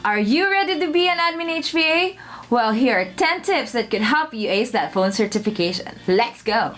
Are you ready to be an admin HVA? Well, here are 10 tips that could help you ace that phone certification. Let's go!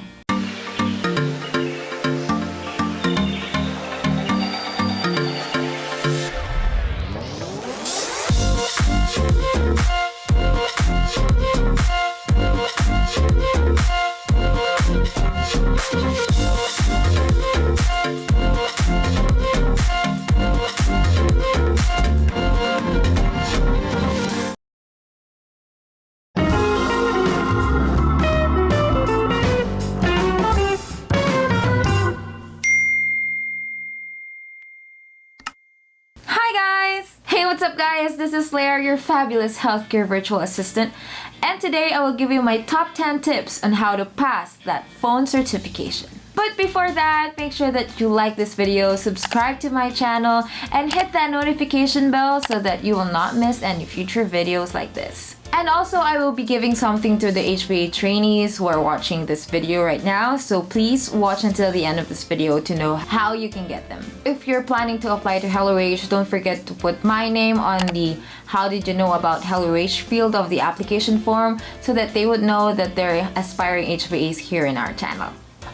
Hey, what's up guys? This is Claire, your fabulous healthcare virtual assistant, and today I will give you my top 10 tips on how to pass that phone certification. But before that, make sure that you like this video, subscribe to my channel, and hit that notification bell so that you will not miss any future videos like this. And also, I will be giving something to the HBA trainees who are watching this video right now, so please watch until the end of this video to know how you can get them. If you're planning to apply to HELLORACHE, don't forget to put my name on the How Did You Know About HELLORACHE field of the application form so that they would know that they're aspiring HBAs here in our channel.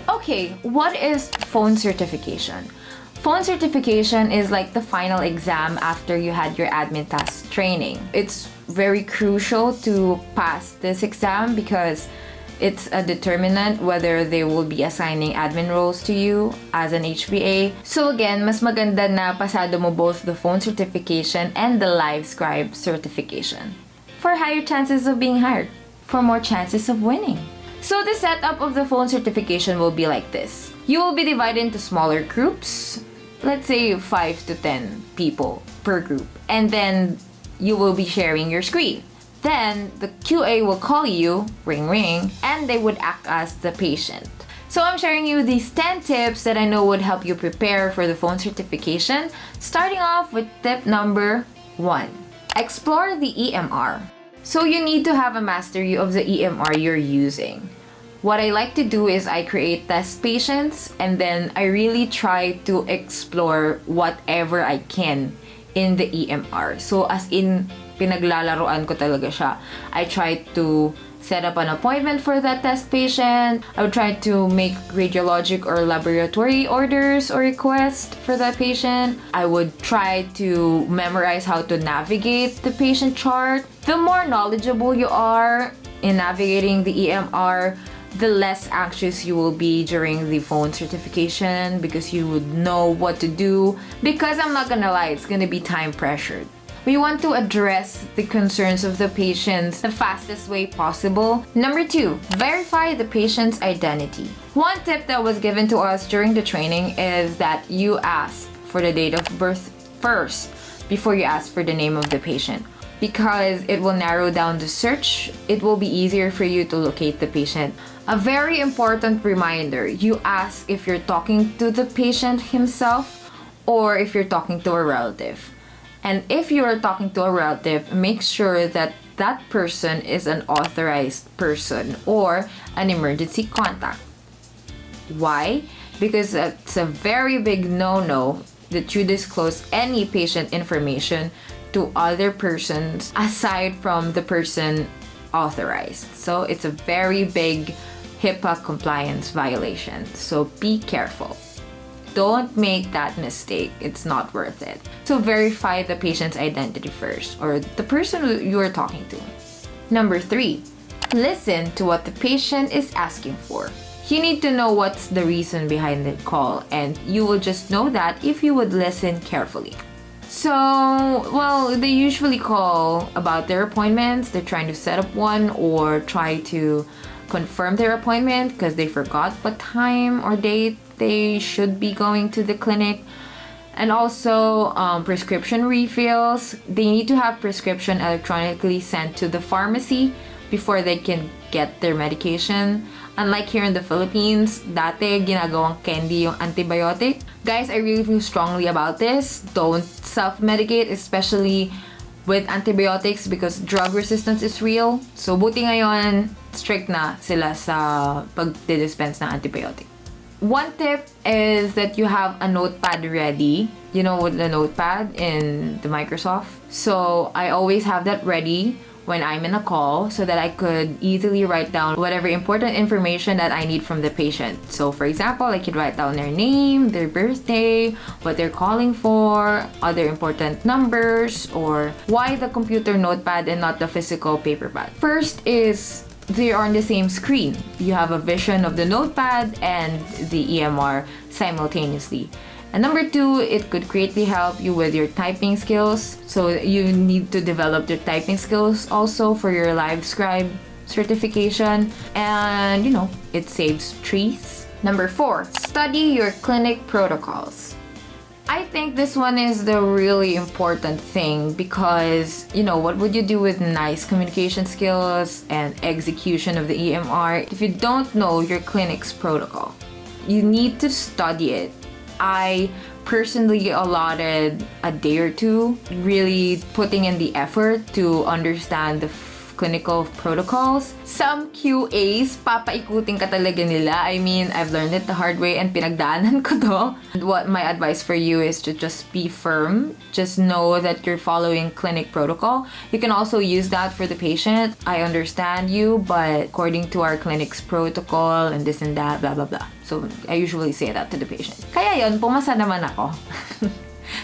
Okay, what is phone certification? Phone certification is like the final exam after you had your admin task training. It's very crucial to pass this exam because it's a determinant whether they will be assigning admin roles to you as an HBA. So again, mas maganda na pasado mo both the phone certification and the live scribe certification for higher chances of being hired, for more chances of winning. So the setup of the phone certification will be like this. You will be divided into smaller groups, let's say 5 to 10 people per group, and then you will be sharing your screen. Then the QA will call you, ring ring, and they would act as the patient. So I'm sharing you these 10 tips that I know would help you prepare for the phone certification, starting off with tip number 1. Explore the EMR. So you need to have a mastery of the EMR you're using. What I like to do is I create test patients and then I really try to explore whatever I can in the EMR. So as in, pinaglalaroan ko talaga siya. I try to set up an appointment for that test patient. I would try to make radiologic or laboratory orders or requests for that patient. I would try to memorize how to navigate the patient chart. The more knowledgeable you are in navigating the EMR, the less anxious you will be during the phone certification because you would know what to do. Because I'm not gonna lie, it's gonna be time pressured. We want to address the concerns of the patients the fastest way possible. Number 2, verify the patient's identity. One tip that was given to us during the training is that you ask for the date of birth first before you ask for the name of the patient, because it will narrow down the search. It will be easier for you to locate the patient. A very important reminder, you ask if you're talking to the patient himself or if you're talking to a relative. And if you are talking to a relative, make sure that that person is an authorized person or an emergency contact. Why? Because it's a very big no-no that you disclose any patient information to other persons aside from the person authorized. So it's a very big HIPAA compliance violation. So be careful. Don't make that mistake. It's not worth it. So verify the patient's identity first, or the person you are talking to. Number 3, listen to what the patient is asking for. You need to know what's the reason behind the call, and you will just know that if you would listen carefully. So, well, they usually call about their appointments. They're trying to set up one or try to confirm their appointment because they forgot what time or date they should be going to the clinic. And also prescription refills. They need to have prescription electronically sent to the pharmacy before they can get their medication. Unlike here in the Philippines, dati ginagawang candy yung antibiotic. Guys, I really feel strongly about this. Don't self-medicate, especially with antibiotics, because drug resistance is real. So buti ngayon, strict na sila sa pag-dispense ng antibiotic. One tip is that you have a notepad ready. You know, with the notepad in the Microsoft. So I always have that ready when I'm in a call so that I could easily write down whatever important information that I need from the patient. So for example, I could write down their name, their birthday, what they're calling for, other important numbers, or why the computer notepad and not the physical paper pad. First is they are on the same screen. You have a vision of the notepad and the EMR simultaneously. And number two, it could greatly help you with your typing skills. So you need to develop your typing skills also for your live scribe certification. And it saves trees. Number four, study your clinic protocols. I think this one is the really important thing because, what would you do with nice communication skills and execution of the EMR if you don't know your clinic's protocol? You need to study it. I personally allotted a day or two really putting in the effort to understand the clinical protocols. Some QAs, papaikutin ka talaga nila. I mean, I've learned it the hard way and pinagdaanan ko to. What my advice for you is to just be firm. Just know that you're following clinic protocol. You can also use that for the patient. I understand you, but according to our clinic's protocol and this and that, blah, blah, blah. So, I usually say that to the patient. Kaya yon, pumasa naman ako.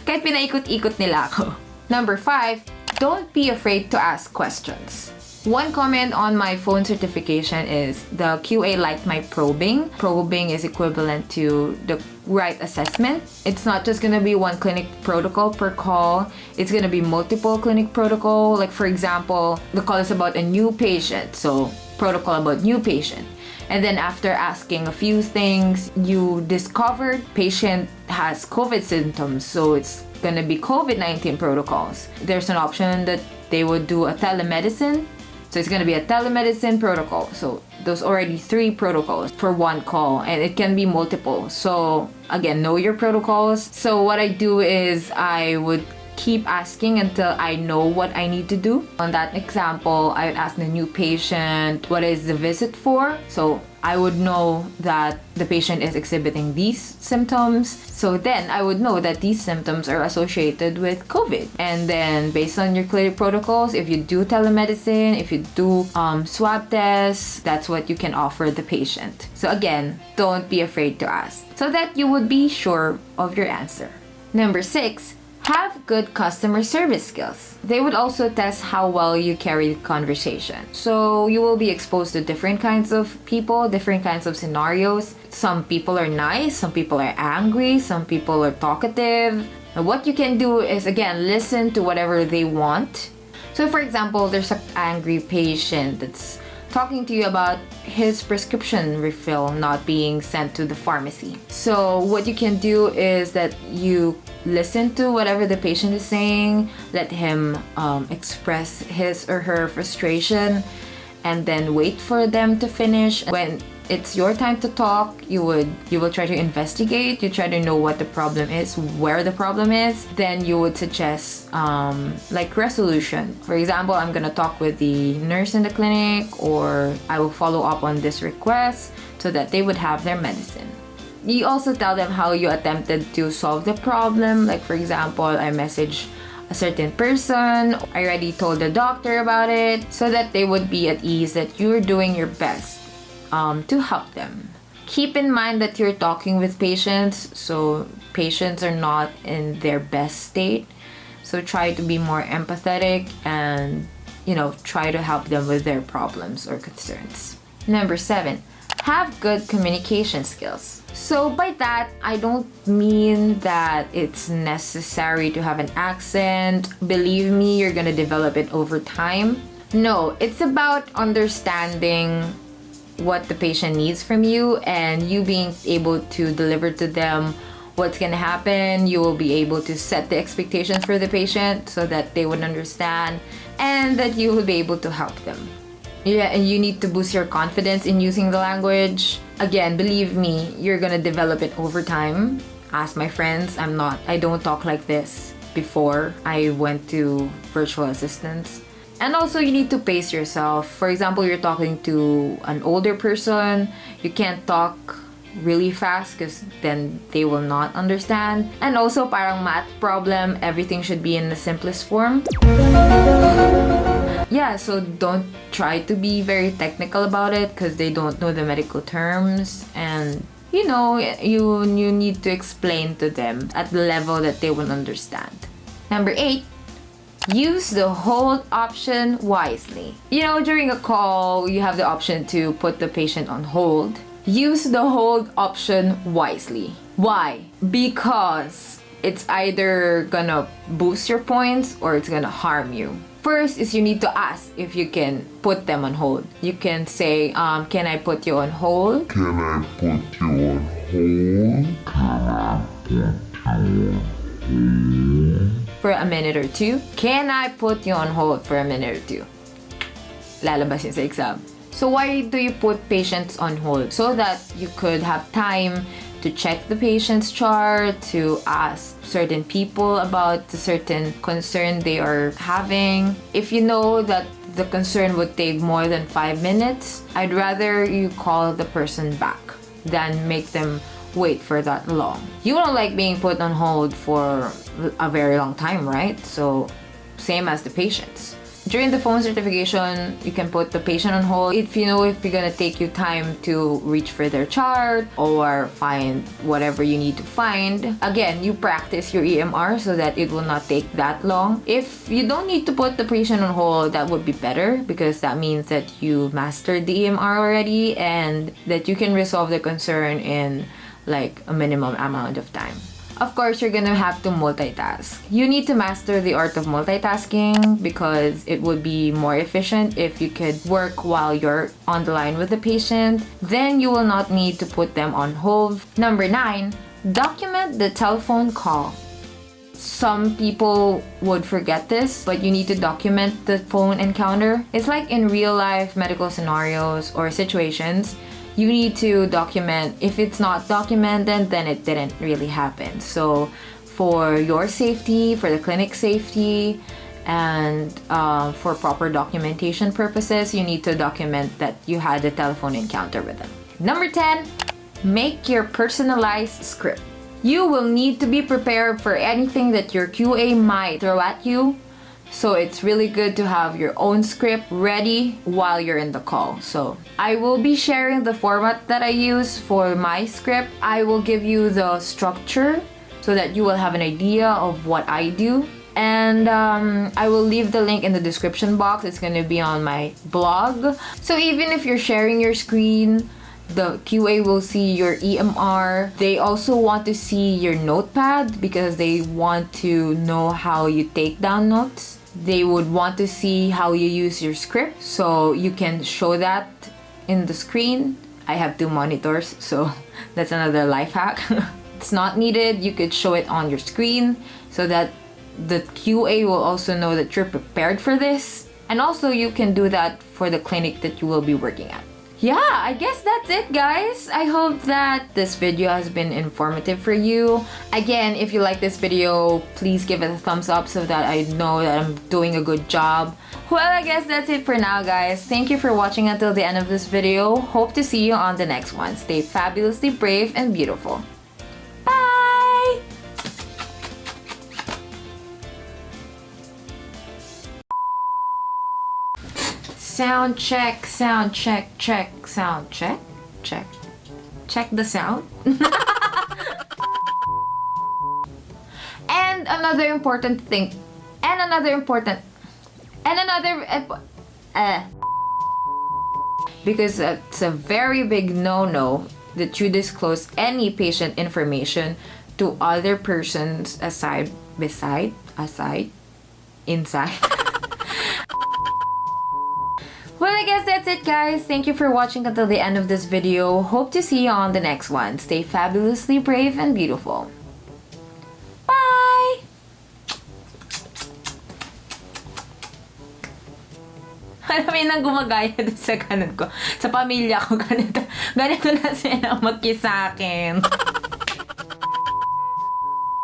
Kahit pinaikot-ikot nila ako. Number 5, don't be afraid to ask questions. One comment on my phone certification is the QA liked my probing. Probing is equivalent to the right assessment. It's not just gonna be one clinic protocol per call. It's gonna be multiple clinic protocol. Like for example, the call is about a new patient. So protocol about new patient. And then after asking a few things, you discovered patient has COVID symptoms. So it's gonna be COVID-19 protocols. There's an option that they would do a telemedicine. So it's gonna be a telemedicine protocol. So those already 3 protocols for one call, and it can be multiple. So again, know your protocols. So what I do is I would keep asking until I know what I need to do. On that example, I would ask the new patient, what is the visit for? So I would know that the patient is exhibiting these symptoms. So then I would know that these symptoms are associated with COVID. And then based on your clinic protocols, if you do telemedicine, if you do swab tests, that's what you can offer the patient. So again, don't be afraid to ask so that you would be sure of your answer. Number 6, have good customer service skills. They would also test how well you carry the conversation. So you will be exposed to different kinds of people, different kinds of scenarios. Some people are nice, some people are angry, some people are talkative. And what you can do is, again, listen to whatever they want. So for example, there's an angry patient that's talking to you about his prescription refill not being sent to the pharmacy. So what you can do is that you listen to whatever the patient is saying, let him express his or her frustration, and then wait for them to finish. When it's your time to talk, you will try to investigate, you try to know what the problem is, where the problem is, then you would suggest like resolution. For example, I'm gonna talk with the nurse in the clinic, or I will follow up on this request so that they would have their medicine. You also tell them how you attempted to solve the problem. Like for example, I messaged a certain person, I already told the doctor about it, so that they would be at ease that you're doing your best to help them. Keep in mind that you're talking with patients, so patients are not in their best state. So try to be more empathetic and, try to help them with their problems or concerns. Number 7, have good communication skills. So by that, I don't mean that it's necessary to have an accent. Believe me, you're gonna develop it over time. No, it's about understanding what the patient needs from you and you being able to deliver to them what's gonna happen. You will be able to set the expectations for the patient so that they would understand and that you will be able to help them. Yeah, and you need to boost your confidence in using the language. Again, believe me, you're gonna develop it over time. Ask my friends, I don't talk like this before I went to virtual assistants. And also, you need to pace yourself. For example, you're talking to an older person, you can't talk really fast because then they will not understand. And also parang math problem, everything should be in the simplest form. Yeah, so don't try to be very technical about it because they don't know the medical terms, and you know, you need to explain to them at the level that they will understand. Number 8, use the hold option wisely. You know, during a call, you have the option to put the patient on hold. Use the hold option wisely. Why? Because it's either gonna boost your points or it's gonna harm you. First is you need to ask if you can put them on hold. You can say, can I put you on hold? Can I put you on hold? Can I put you on hold? For a minute or two. Can I put you on hold for a minute or two? Lalabas yun sa exam. So why do you put patients on hold? So that you could have time to check the patient's chart, to ask certain people about the certain concern they are having. If you know that the concern would take more than 5 minutes, I'd rather you call the person back than make them wait for that long. You don't like being put on hold for a very long time, right? So same as the patients. During the phone certification, you can put the patient on hold if you know if you're gonna take you time to reach for their chart or find whatever you need to find. Again, you practice your EMR so that it will not take that long. If you don't need to put the patient on hold, that would be better because that means that you mastered the EMR already and that you can resolve the concern in like a minimum amount of time. Of course, you're gonna have to multitask. You need to master the art of multitasking because it would be more efficient if you could work while you're on the line with the patient. Then you will not need to put them on hold. Number 9, document the telephone call. Some people would forget this, but you need to document the phone encounter. It's like in real life medical scenarios or situations. You need to document. If it's not documented, then it didn't really happen. So for your safety, for the clinic safety, and for proper documentation purposes, you need to document that you had a telephone encounter with them. Number 10, make your personalized script. You will need to be prepared for anything that your QA might throw at you. So it's really good to have your own script ready while you're in the call. So I will be sharing the format that I use for my script. I will give you the structure so that you will have an idea of what I do. And I will leave the link in the description box. It's going to be on my blog. So even if you're sharing your screen, the QA will see your EMR. They also want to see your notepad because they want to know how you take down notes. They would want to see how you use your script, so you can show that in the screen. I have 2 monitors, so that's another life hack. It's not needed. You could show it on your screen so that the QA will also know that you're prepared for this. And also you can do that for the clinic that you will be working at. Yeah, I guess that's it, guys. I hope that this video has been informative for you. Again, if you like this video, please give it a thumbs up so that I know that I'm doing a good job. Well, I guess that's it for now, guys. Thank you for watching until the end of this video. Hope to see you on the next one. Stay fabulously brave and beautiful. Bye! Sound check, check, sound check, check. Check the sound. And another important thing. Because it's a very big no-no that you disclose any patient information to other persons inside. Well, I guess that's it, guys. Thank you for watching until the end of this video. Hope to see you on the next one. Stay fabulously brave and beautiful. Bye! Marami nang gumagaya dun sa ganun ko. Sa pamilya ko, ganito na sila mag-kiss sa akin.